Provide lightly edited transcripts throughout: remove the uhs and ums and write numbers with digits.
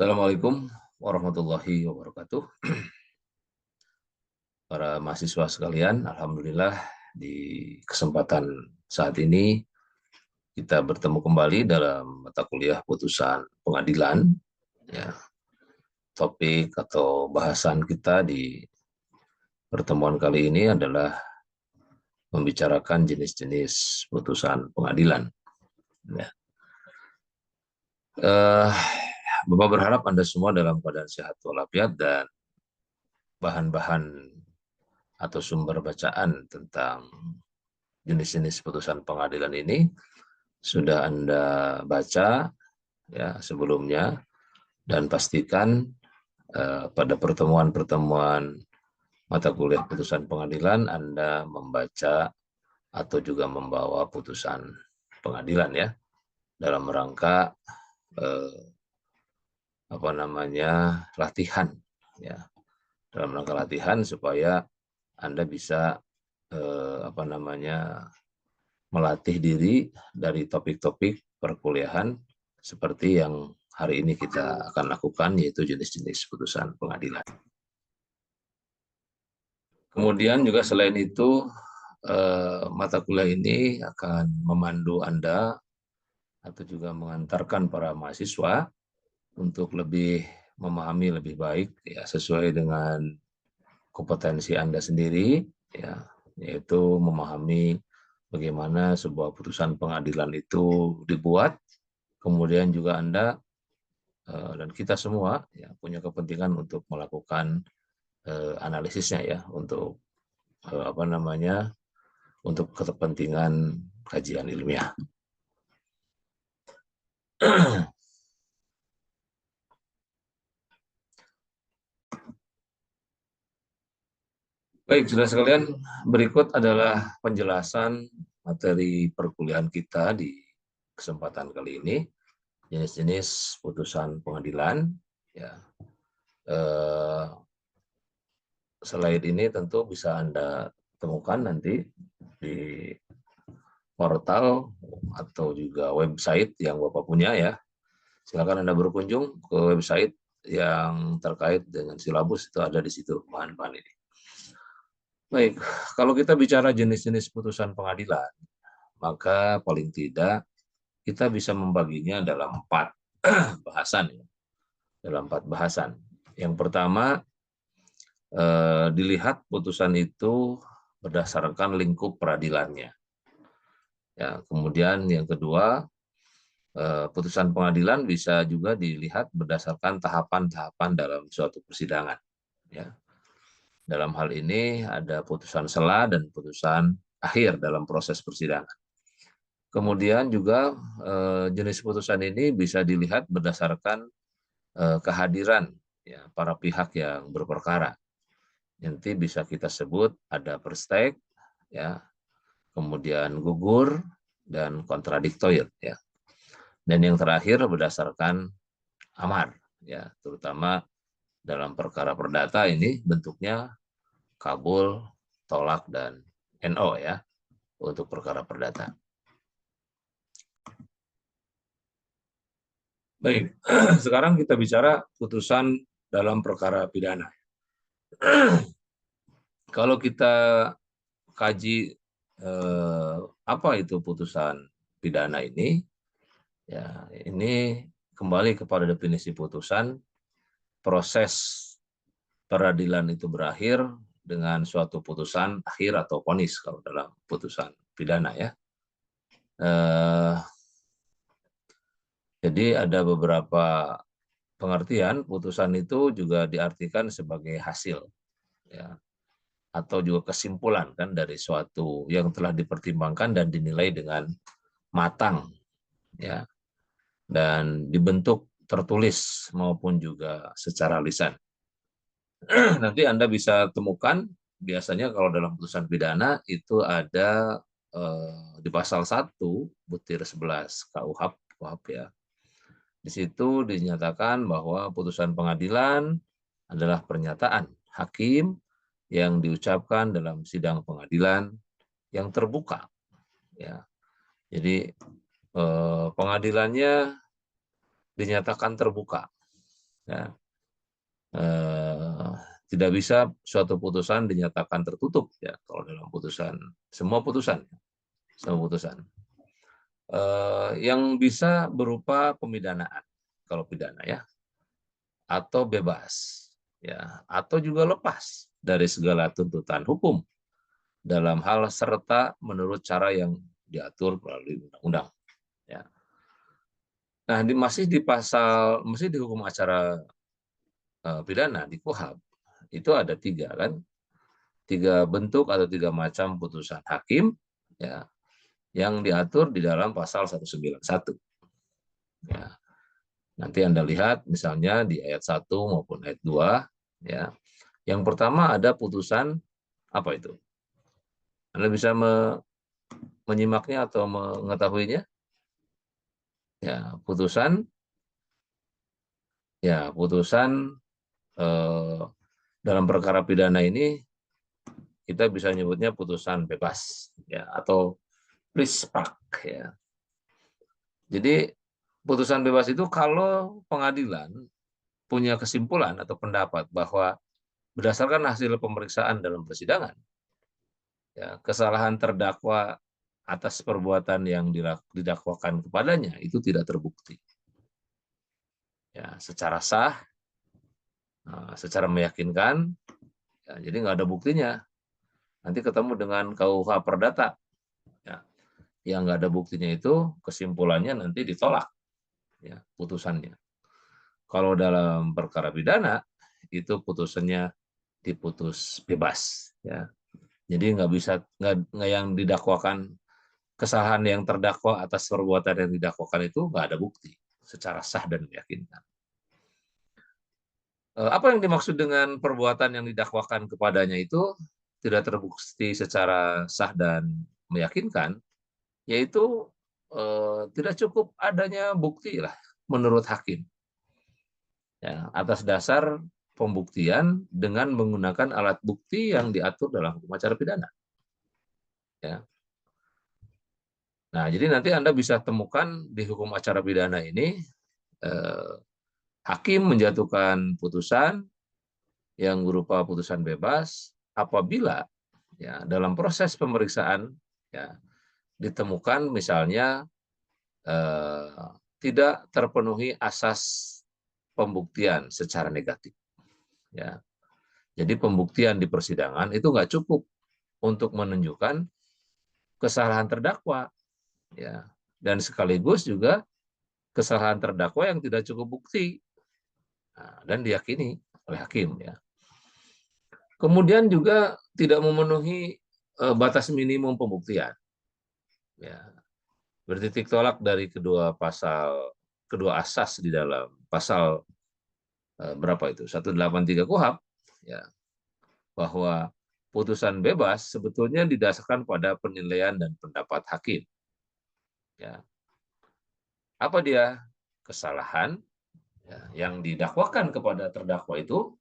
Assalamualaikum warahmatullahi wabarakatuh. Para mahasiswa sekalian, alhamdulillah di kesempatan saat ini kita bertemu kembali dalam mata kuliah putusan pengadilan. Ya, topik atau bahasan kita di pertemuan kali ini adalah membicarakan jenis-jenis putusan pengadilan. Ya. Bapak berharap Anda semua dalam keadaan sehat walafiat dan bahan-bahan atau sumber bacaan tentang jenis-jenis putusan pengadilan ini sudah Anda baca ya sebelumnya, dan pastikan pada pertemuan-pertemuan mata kuliah putusan pengadilan Anda membaca atau juga membawa putusan pengadilan ya dalam rangka latihan ya, dalam rangka latihan supaya Anda bisa melatih diri dari topik-topik perkuliahan seperti yang hari ini kita akan lakukan, yaitu jenis-jenis putusan pengadilan. Kemudian juga selain itu, mata kuliah ini akan memandu Anda atau juga mengantarkan para mahasiswa untuk lebih memahami lebih baik ya sesuai dengan kompetensi Anda sendiri ya, yaitu memahami bagaimana sebuah putusan pengadilan itu dibuat. Kemudian juga Anda dan kita semua ya punya kepentingan untuk melakukan analisisnya ya untuk untuk kepentingan kajian ilmiah. Baik, saudara sekalian, berikut adalah penjelasan materi perkuliahan kita di kesempatan kali ini, jenis-jenis putusan pengadilan. Ya, slide ini tentu bisa Anda temukan nanti di portal atau juga website yang Bapak punya ya. Silakan Anda berkunjung ke website yang terkait dengan silabus, itu ada di situ bahan-bahan ini. Baik, kalau kita bicara jenis-jenis putusan pengadilan, maka paling tidak kita bisa membaginya dalam 4 bahasan. Dalam 4 bahasan. Yang pertama, dilihat putusan itu berdasarkan lingkup peradilannya. Ya, kemudian yang kedua, putusan pengadilan bisa juga dilihat berdasarkan tahapan-tahapan dalam suatu persidangan. Ya. Dalam hal ini ada putusan sela dan putusan akhir dalam proses persidangan. Kemudian juga jenis putusan ini bisa dilihat berdasarkan kehadiran ya, para pihak yang berperkara. Nanti bisa kita sebut ada perstek, ya, kemudian gugur dan kontradiktoir. Ya. Dan yang terakhir berdasarkan amar, ya, terutama dalam perkara perdata ini bentuknya kabul, tolak, dan NO ya untuk perkara perdata. Baik, sekarang kita bicara putusan dalam perkara pidana. Kalau kita kaji apa itu putusan pidana ini, ya ini kembali kepada definisi putusan. Proses peradilan itu berakhir dengan suatu putusan akhir atau vonis kalau dalam putusan pidana ya. Jadi ada beberapa pengertian putusan itu juga diartikan sebagai hasil ya, atau juga kesimpulan kan dari suatu yang telah dipertimbangkan dan dinilai dengan matang ya, dan dibentuk tertulis maupun juga secara lisan. Nanti Anda bisa temukan biasanya kalau dalam putusan pidana itu ada di pasal 1 butir 11 KUHP ya. Di situ dinyatakan bahwa putusan pengadilan adalah pernyataan hakim yang diucapkan dalam sidang pengadilan yang terbuka ya. Jadi pengadilannya dinyatakan terbuka Ya. Tidak bisa suatu putusan dinyatakan tertutup ya kalau dalam putusan semua putusan. Yang bisa berupa pemidanaan kalau pidana ya, atau bebas ya, atau juga lepas dari segala tuntutan hukum dalam hal serta menurut cara yang diatur melalui undang-undang ya. Nah, masih di hukum acara pidana di KUHP itu ada tiga kan, tiga bentuk atau tiga macam putusan hakim ya, yang diatur di dalam pasal 191 ya. Nanti Anda lihat misalnya di ayat 1 maupun ayat 2 ya. Yang pertama ada putusan apa itu? Anda bisa menyimaknya atau mengetahuinya? Ya, putusan eh, dalam perkara pidana ini kita bisa nyebutnya putusan bebas ya, atau prispak ya. Jadi putusan bebas itu kalau pengadilan punya kesimpulan atau pendapat bahwa berdasarkan hasil pemeriksaan dalam persidangan, ya, kesalahan terdakwa atas perbuatan yang didakwakan kepadanya itu tidak terbukti. Ya, secara sah, secara meyakinkan, ya, jadi nggak ada buktinya. Nanti ketemu dengan KUH Perdata, ya, yang nggak ada buktinya itu kesimpulannya nanti ditolak, ya, putusannya. Kalau dalam perkara pidana itu putusannya diputus bebas, ya. Jadi nggak yang didakwakan, kesalahan yang terdakwa atas perbuatan yang didakwakan itu nggak ada bukti secara sah dan meyakinkan. Apa yang dimaksud dengan perbuatan yang didakwakan kepadanya itu tidak terbukti secara sah dan meyakinkan, yaitu tidak cukup adanya bukti lah menurut hakim. Ya, atas dasar pembuktian dengan menggunakan alat bukti yang diatur dalam hukum acara pidana. Ya. Nah, jadi nanti Anda bisa temukan di hukum acara pidana ini eh, hakim menjatuhkan putusan yang berupa putusan bebas apabila ya dalam proses pemeriksaan ya ditemukan misalnya eh, tidak terpenuhi asas pembuktian secara negatif. Ya, jadi pembuktian di persidangan itu nggak cukup untuk menunjukkan kesalahan terdakwa, ya, dan sekaligus juga kesalahan terdakwa yang tidak cukup bukti, nah, dan diyakini oleh hakim. Ya. Kemudian juga tidak memenuhi batas minimum pembuktian. Ya. Bertitik tolak dari kedua asas di dalam pasal berapa itu 183 KUHP, ya, bahwa putusan bebas sebetulnya didasarkan pada penilaian dan pendapat hakim. Ya. Apa dia? Kesalahan ya, yang didakwakan kepada terdakwa itu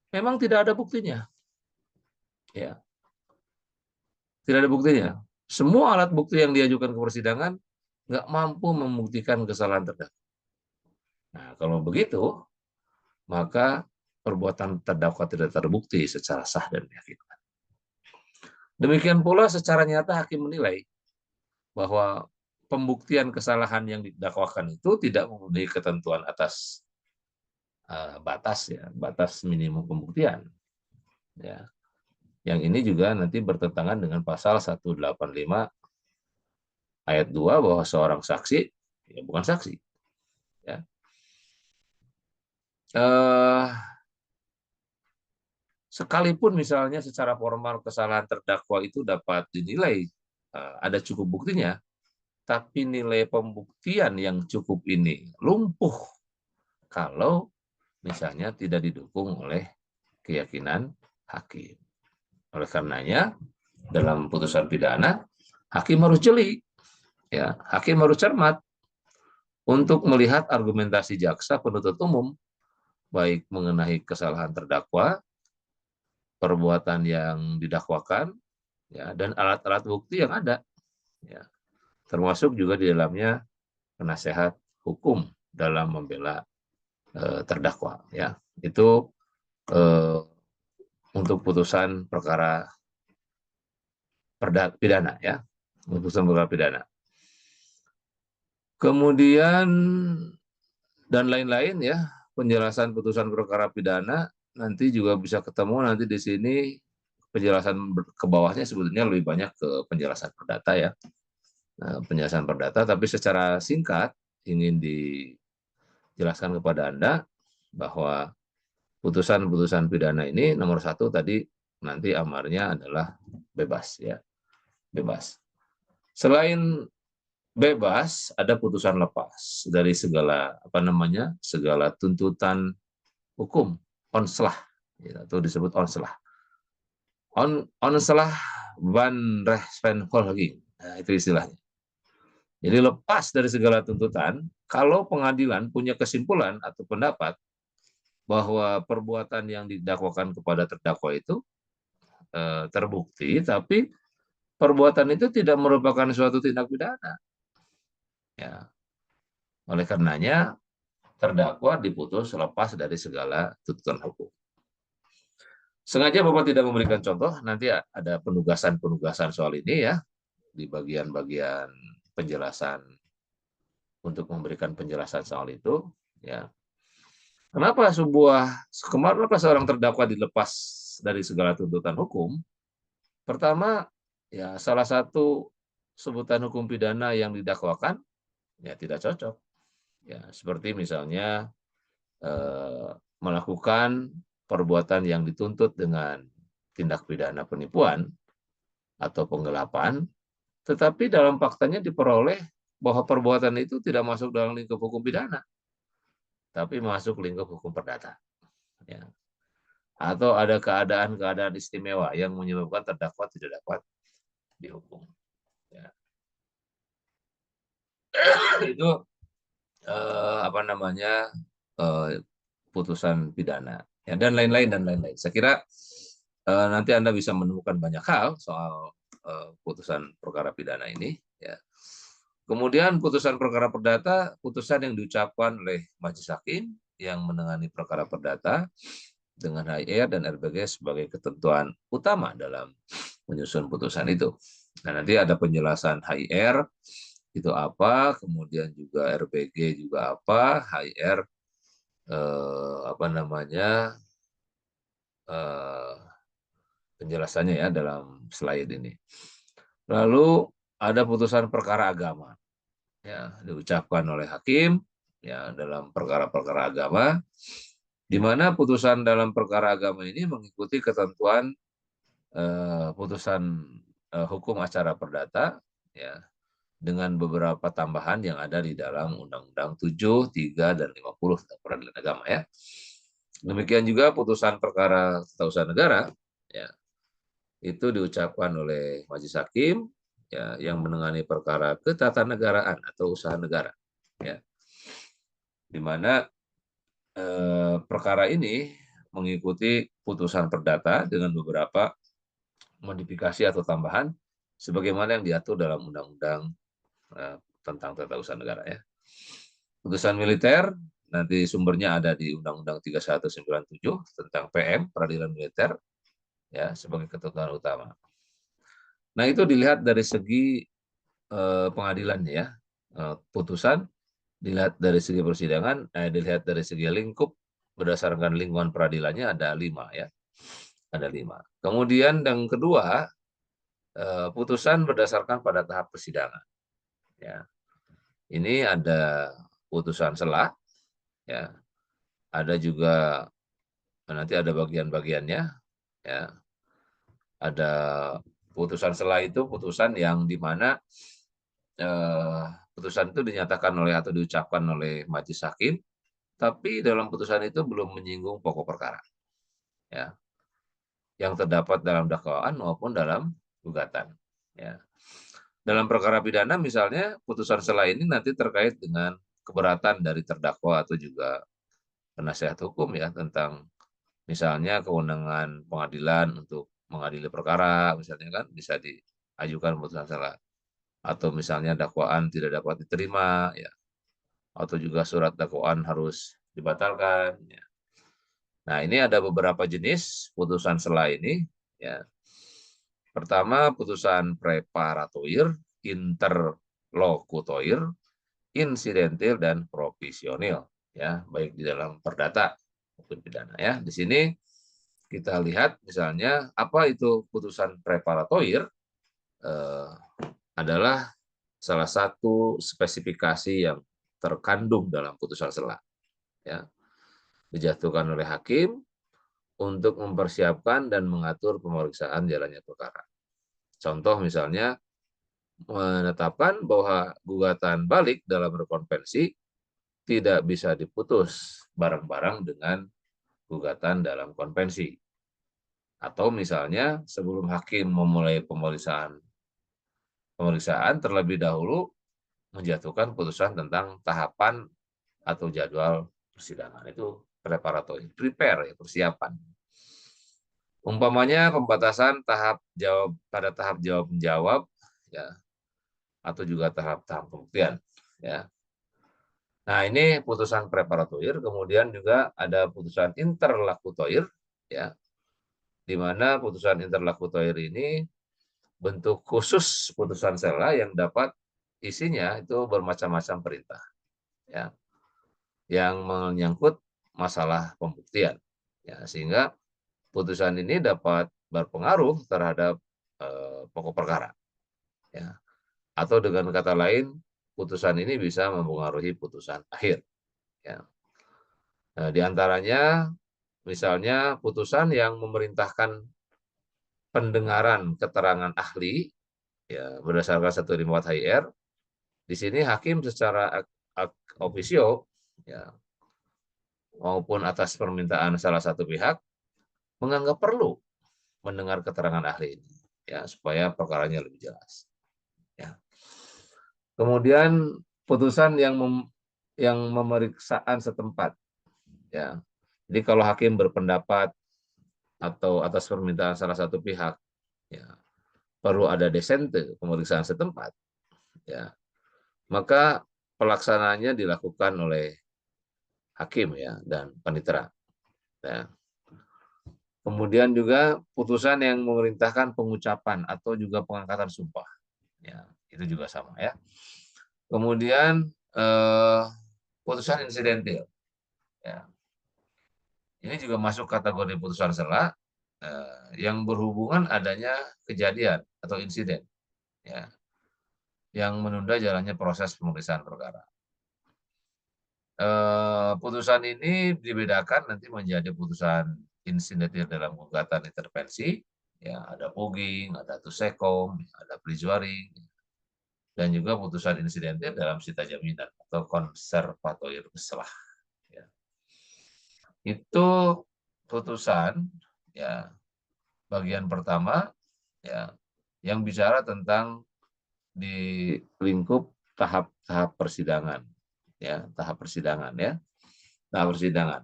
memang tidak ada buktinya. Ya, tidak ada buktinya. Semua alat bukti yang diajukan ke persidangan nggak mampu membuktikan kesalahan terdakwa. Nah, kalau begitu, maka perbuatan terdakwa tidak terbukti secara sah dan meyakinkan. Demikian pula secara nyata hakim menilai bahwa pembuktian kesalahan yang didakwakan itu tidak memenuhi ketentuan atas batas minimum pembuktian. Ya. Yang ini juga nanti bertentangan dengan pasal 185 ayat 2 bahwa seorang saksi ya bukan saksi. Ya. Eh, Sekalipun misalnya secara formal kesalahan terdakwa itu dapat dinilai ada cukup buktinya, tapi nilai pembuktian yang cukup ini lumpuh kalau misalnya tidak didukung oleh keyakinan hakim. Oleh karenanya, dalam putusan pidana, hakim harus jeli, ya, hakim harus cermat untuk melihat argumentasi jaksa penuntut umum, baik mengenai kesalahan terdakwa, perbuatan yang didakwakan, ya, dan alat-alat bukti yang ada, ya, termasuk juga di dalamnya penasehat hukum dalam membela terdakwa, ya. Itu untuk putusan perkara pidana, ya, putusan perkara pidana. Kemudian dan lain-lain, ya, penjelasan putusan perkara pidana nanti juga bisa ketemu nanti di sini penjelasan ke bawahnya sebetulnya lebih banyak ke penjelasan perdata, ya. Nah, penjelasan perdata, tapi secara singkat ingin dijelaskan kepada Anda bahwa putusan-putusan pidana ini nomor satu tadi nanti amarnya adalah bebas, ya, bebas. Selain bebas, ada putusan lepas dari segala segala tuntutan hukum, onslah, ya, atau disebut onslah. Onslah van Rechtsvervolging, nah, itu istilahnya. Jadi lepas dari segala tuntutan, kalau pengadilan punya kesimpulan atau pendapat bahwa perbuatan yang didakwakan kepada terdakwa itu terbukti, tapi perbuatan itu tidak merupakan suatu tindak pidana, ya, oleh karenanya terdakwa diputus lepas dari segala tuntutan hukum. Sengaja Bapak tidak memberikan contoh, nanti ada penugasan-penugasan soal ini, ya, di bagian-bagian penjelasan untuk memberikan penjelasan soal itu, ya. Kenapa seorang terdakwa dilepas dari segala tuntutan hukum? Pertama, ya, salah satu sebutan hukum pidana yang didakwakan ya tidak cocok. Ya, seperti misalnya melakukan perbuatan yang dituntut dengan tindak pidana penipuan atau penggelapan, tetapi dalam faktanya diperoleh bahwa perbuatan itu tidak masuk dalam lingkup hukum pidana, tapi masuk lingkup hukum perdata. Ya. Atau ada keadaan-keadaan istimewa yang menyebabkan terdakwa tidak dapat dihukum. Ya. Itu putusan pidana, ya, dan lain-lain dan lain-lain. Saya kira nanti Anda bisa menemukan banyak hal soal putusan perkara pidana ini, ya. Kemudian putusan perkara perdata, putusan yang diucapkan oleh majelis hakim yang menangani perkara perdata dengan HIR dan RBG sebagai ketentuan utama dalam menyusun putusan itu. Nah, nanti ada penjelasan HIR itu apa, kemudian juga RBG juga apa, HIR penjelasannya, ya, dalam slide ini. Lalu ada putusan perkara agama, ya, diucapkan oleh hakim, ya, dalam perkara-perkara agama, di mana putusan dalam perkara agama ini mengikuti ketentuan putusan hukum acara perdata, ya, dengan beberapa tambahan yang ada di dalam Undang-Undang 7, 3, dan 50 tentang peradilan agama, ya. Demikian juga putusan perkara tata usaha negara, ya, itu diucapkan oleh majelis hakim, ya, yang menangani perkara ketatanegaraan atau usaha negara, ya, di mana perkara ini mengikuti putusan perdata dengan beberapa modifikasi atau tambahan sebagaimana yang diatur dalam Undang-Undang tentang tata usaha negara, ya. Putusan militer nanti sumbernya ada di Undang-Undang 3197 tentang PM peradilan militer, ya, sebagai ketentuan utama. Nah, itu dilihat dari segi pengadilannya, ya. Putusan dilihat dari segi persidangan, dilihat dari segi lingkup berdasarkan lingkungan peradilannya ada 5, ya. Ada 5. Kemudian yang kedua, putusan berdasarkan pada tahap persidangan, ya. Ini ada putusan sela, ya. Ada juga nanti ada bagian-bagiannya, ya. Ada putusan sela itu putusan yang di mana putusan itu dinyatakan oleh atau diucapkan oleh majelis hakim, tapi dalam putusan itu belum menyinggung pokok perkara, ya, yang terdapat dalam dakwaan maupun dalam gugatan, ya. Dalam perkara pidana misalnya putusan sela ini nanti terkait dengan keberatan dari terdakwa atau juga penasihat hukum, ya, tentang misalnya kewenangan pengadilan untuk mengadili perkara, misalnya kan bisa diajukan putusan sela, atau misalnya dakwaan tidak dapat diterima, ya, atau juga surat dakwaan harus dibatalkan. Ya. Nah, ini ada beberapa jenis putusan sela ini. Ya. Pertama, putusan preparatoir, interlokutoir, insidentil, dan provisionil. Ya, baik di dalam perdata maupun pidana. Ya, di sini kita lihat misalnya apa itu putusan preparatoir adalah salah satu spesifikasi yang terkandung dalam putusan sela. Ya, dijatuhkan oleh hakim untuk mempersiapkan dan mengatur pemeriksaan jalannya perkara. Contoh misalnya menetapkan bahwa gugatan balik dalam berkonvensi tidak bisa diputus bareng-bareng dengan gugatan dalam konvensi. Atau misalnya sebelum hakim memulai pemeriksaan terlebih dahulu menjatuhkan putusan tentang tahapan atau jadwal persidangan. Itu preparatory, prepare ya, persiapan. Umpamanya pembatasan pada tahap jawab menjawab ya, atau juga tahap-tahap pembuktian ya. Nah, ini putusan preparatoir, kemudian juga ada putusan interlokutoir ya, di mana putusan interlokutoir ini bentuk khusus putusan sela yang dapat isinya itu bermacam-macam perintah ya, yang menyangkut masalah pembuktian ya, sehingga putusan ini dapat berpengaruh terhadap pokok perkara ya, atau dengan kata lain putusan ini bisa mempengaruhi putusan akhir ya. Nah, di antaranya misalnya putusan yang memerintahkan pendengaran keterangan ahli ya berdasarkan satu riwayat HIR. Di sini hakim secara officio ya maupun atas permintaan salah satu pihak menganggap perlu mendengar keterangan ahli ini ya supaya perkaranya lebih jelas. Ya. Kemudian putusan yang pemeriksaan setempat ya. Jadi kalau hakim berpendapat atau atas permintaan salah satu pihak ya perlu ada desente pemeriksaan setempat ya, maka pelaksanaannya dilakukan oleh hakim ya dan panitera ya. Kemudian juga putusan yang memerintahkan pengucapan atau juga pengangkatan sumpah ya, itu juga sama ya. Kemudian putusan insidentil ya, ini juga masuk kategori putusan sela yang berhubungan adanya kejadian atau insiden ya yang menunda jalannya proses pemeriksaan perkara. Putusan ini dibedakan nanti menjadi putusan insidentil dalam gugatan intervensi, ya ada fogging, ada tusekom, ada prejuaring, dan juga putusan insidentil dalam sita jaminan atau konservatoir berselah. Ya. Itu putusan ya bagian pertama ya yang bicara tentang di lingkup tahap-tahap persidangan ya, tahap persidangan ya, tahap persidangan.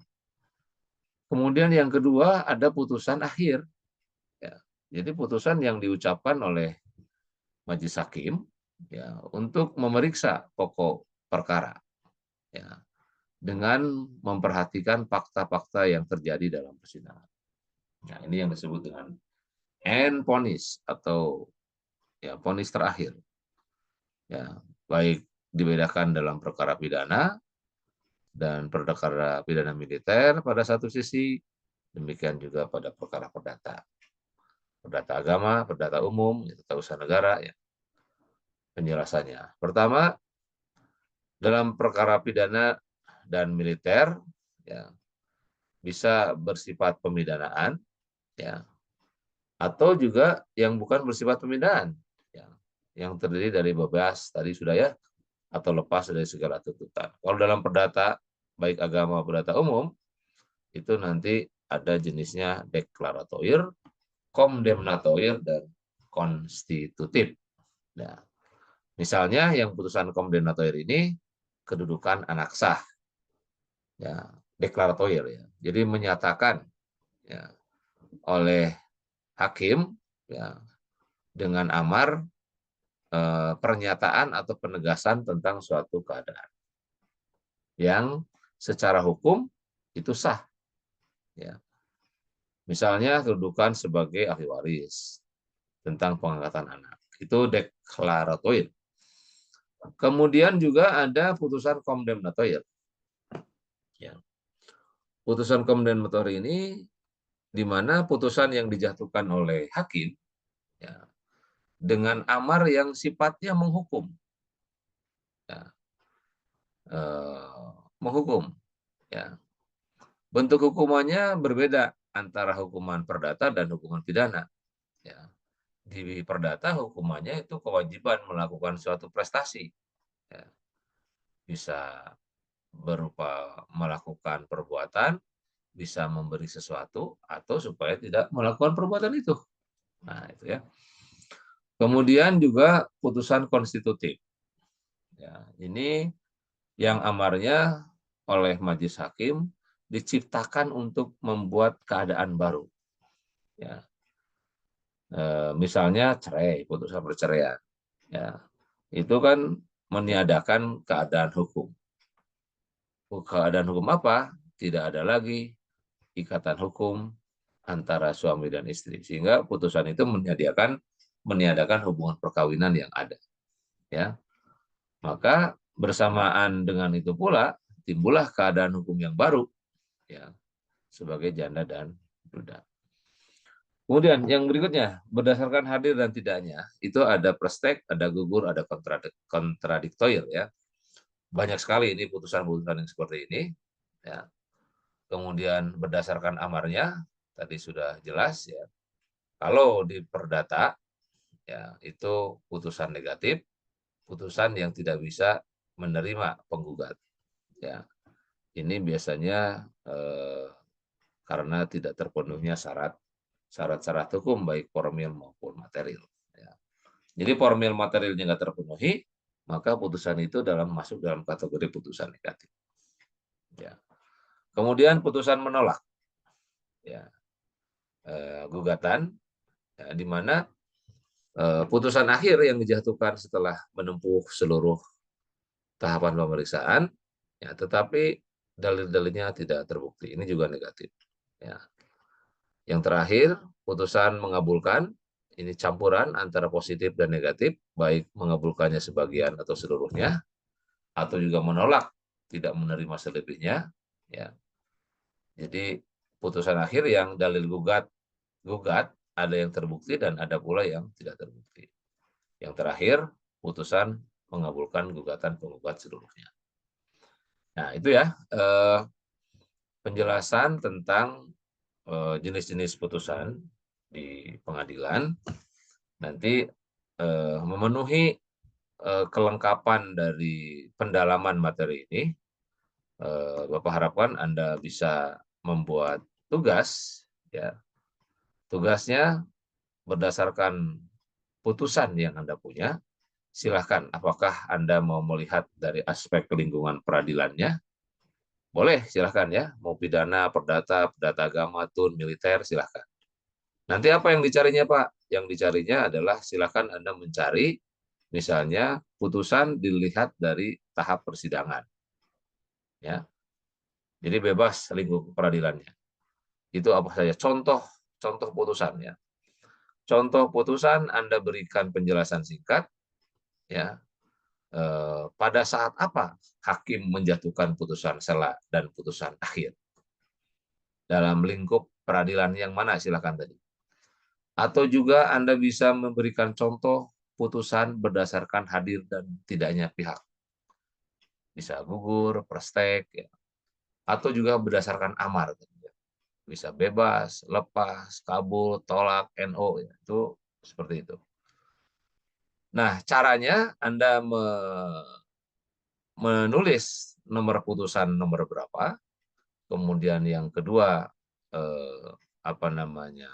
Kemudian yang kedua ada putusan akhir ya. Jadi putusan yang diucapkan oleh majelis hakim ya untuk memeriksa pokok perkara ya dengan memperhatikan fakta-fakta yang terjadi dalam persidangan. Nah, ini yang disebut dengan end ponis atau ya ponis terakhir. Ya, baik dibedakan dalam perkara pidana dan perkara pidana militer pada satu sisi, demikian juga pada perkara perdata. Perdata agama, perdata umum, tata usaha negara, ya. Penjelasannya. Pertama, dalam perkara pidana dan militer, ya, bisa bersifat pemidanaan, ya, atau juga yang bukan bersifat pemidanaan, ya, yang terdiri dari bebas tadi sudah ya, atau lepas dari segala tuntutan. Kalau dalam perdata, baik agama perdata umum, itu nanti ada jenisnya deklaratoir, kondemnatoir, dan konstitutif. Nah, misalnya yang putusan kondemnatoir ini kedudukan anak sah, ya deklaratoir ya. Jadi menyatakan ya, oleh hakim ya dengan amar pernyataan atau penegasan tentang suatu keadaan yang secara hukum itu sah. Ya. Misalnya kedudukan sebagai ahli waris tentang pengangkatan anak. Itu deklaratoir. Kemudian juga ada putusan kondemnatoir. Ya. Putusan kondemnatoir ini di mana putusan yang dijatuhkan oleh hakim ya, dengan amar yang sifatnya menghukum. Ya. Menghukum. Ya. Bentuk hukumannya berbeda antara hukuman perdata dan hukuman pidana. Ya. Di perdata hukumannya itu kewajiban melakukan suatu prestasi. Ya. Bisa berupa melakukan perbuatan, bisa memberi sesuatu, atau supaya tidak melakukan perbuatan itu. Nah, itu ya. Kemudian juga putusan konstitutif. Ya, ini yang amarnya oleh majelis hakim diciptakan untuk membuat keadaan baru. Ya. Misalnya cerai, putusan perceraian. Ya. Itu kan meniadakan keadaan hukum. Keadaan hukum apa? Tidak ada lagi ikatan hukum antara suami dan istri. Sehingga putusan itu meniadakan hubungan perkawinan yang ada. Ya. Maka bersamaan dengan itu pula timbullah keadaan hukum yang baru ya sebagai janda dan duda. Kemudian yang berikutnya, berdasarkan hadir dan tidaknya, itu ada prestek, ada gugur, ada kontradiktoir ya. Banyak sekali ini putusan-putusan yang seperti ini ya. Kemudian berdasarkan amarnya tadi sudah jelas ya. Kalau di perdata ya itu putusan negatif, putusan yang tidak bisa menerima penggugat. Ya, ini biasanya karena tidak terpenuhnya syarat-syarat hukum baik formil maupun material. Ya. Jadi formil materialnya nggak terpenuhi, maka putusan itu masuk dalam kategori putusan negatif. Ya. Kemudian putusan menolak, ya, gugatan, ya, di mana putusan akhir yang dijatuhkan setelah menempuh seluruh tahapan pemeriksaan, ya, tetapi dalil-dalilnya tidak terbukti. Ini juga negatif. Ya. Yang terakhir, putusan mengabulkan, ini campuran antara positif dan negatif, baik mengabulkannya sebagian atau seluruhnya, atau juga menolak, tidak menerima selebihnya. Ya. Jadi putusan akhir yang dalil gugat ada yang terbukti dan ada pula yang tidak terbukti. Yang terakhir, putusan mengabulkan gugatan penggugat seluruhnya. Nah, itu ya penjelasan tentang jenis-jenis putusan di pengadilan. Nanti memenuhi kelengkapan dari pendalaman materi ini, Bapak harapkan Anda bisa membuat tugas, ya. Tugasnya berdasarkan putusan yang Anda punya. Silahkan, apakah Anda mau melihat dari aspek lingkungan peradilannya? Boleh, silahkan ya. Mau pidana, perdata, perdata agama, tun, militer, silahkan. Nanti apa yang dicarinya, Pak? Yang dicarinya adalah silahkan Anda mencari, misalnya, putusan dilihat dari tahap persidangan. Ya. Jadi bebas lingkup peradilannya. Itu apa saja? Contoh putusan ya. Contoh putusan Anda berikan penjelasan singkat, ya. Pada saat apa hakim menjatuhkan putusan sela dan putusan akhir dalam lingkup peradilan yang mana, silakan tadi. Atau juga Anda bisa memberikan contoh putusan berdasarkan hadir dan tidaknya pihak, bisa gugur, prestek, ya. Atau juga berdasarkan amar, bisa bebas, lepas, kabul, tolak, NO, ya. Itu seperti itu. Nah, caranya Anda menulis nomor putusan nomor berapa, kemudian yang kedua apa namanya,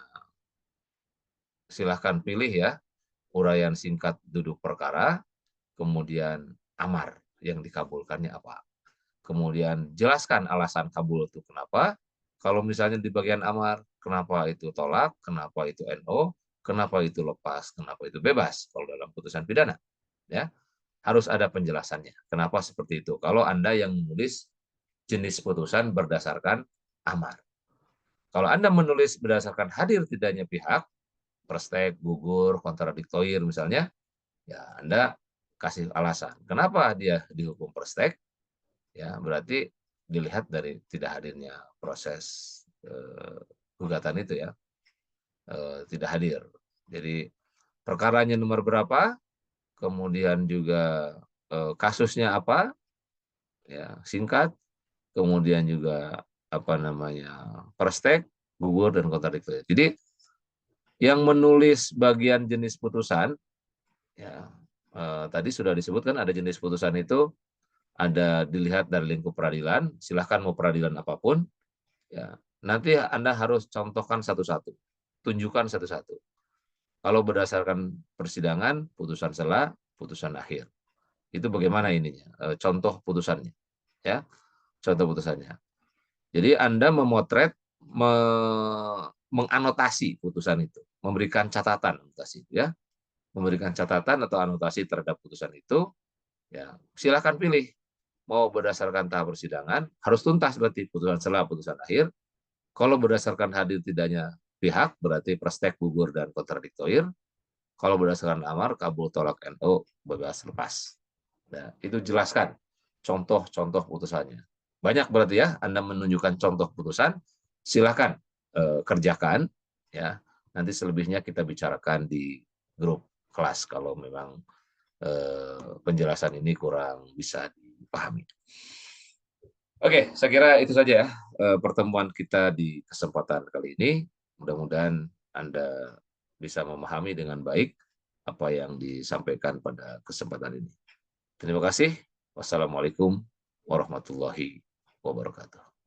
silahkan pilih ya uraian singkat duduk perkara, kemudian amar yang dikabulkannya apa, kemudian jelaskan alasan kabul itu kenapa, kalau misalnya di bagian amar kenapa itu tolak, kenapa itu NO, kenapa itu lepas, kenapa itu bebas kalau dalam putusan pidana, ya harus ada penjelasannya kenapa seperti itu kalau Anda yang menulis jenis putusan berdasarkan amar. Kalau Anda menulis berdasarkan hadir tidaknya pihak, perstek, gugur, kontradiktoir misalnya, ya Anda kasih alasan. Kenapa dia dihukum perstek? Ya, berarti dilihat dari tidak hadirnya proses gugatan itu ya, tidak hadir. Jadi perkaranya nomor berapa, kemudian juga kasusnya apa, ya singkat, kemudian juga apa namanya perstek, gugur dan kontradiktor. Jadi yang menulis bagian jenis putusan, ya tadi sudah disebutkan ada jenis putusan itu ada dilihat dari lingkup peradilan. Silahkan mau peradilan apapun, ya nanti Anda harus contohkan satu-satu, tunjukkan satu-satu. Kalau berdasarkan persidangan, putusan sela, putusan akhir. Itu bagaimana ininya? Contoh putusannya, ya, contoh putusannya. Jadi Anda memotret, menganotasi putusan itu, memberikan catatan anotasi, ya, memberikan catatan atau anotasi terhadap putusan itu, ya, silakan pilih. Mau berdasarkan tahap persidangan, harus tuntas berarti putusan sela, putusan akhir. Kalau berdasarkan hadir tidaknya pihak, berarti perstek, gugur, dan kontradiktoir. Kalau berdasarkan amar, kabul, tolak, NO, bebas, lepas. Nah, itu jelaskan contoh-contoh putusannya. Banyak berarti ya, Anda menunjukkan contoh putusan, silakan kerjakan. Ya, nanti selebihnya kita bicarakan di grup kelas kalau memang penjelasan ini kurang bisa dipahami. Oke, saya kira itu saja ya pertemuan kita di kesempatan kali ini. Mudah-mudahan Anda bisa memahami dengan baik apa yang disampaikan pada kesempatan ini. Terima kasih. Wassalamualaikum warahmatullahi wabarakatuh.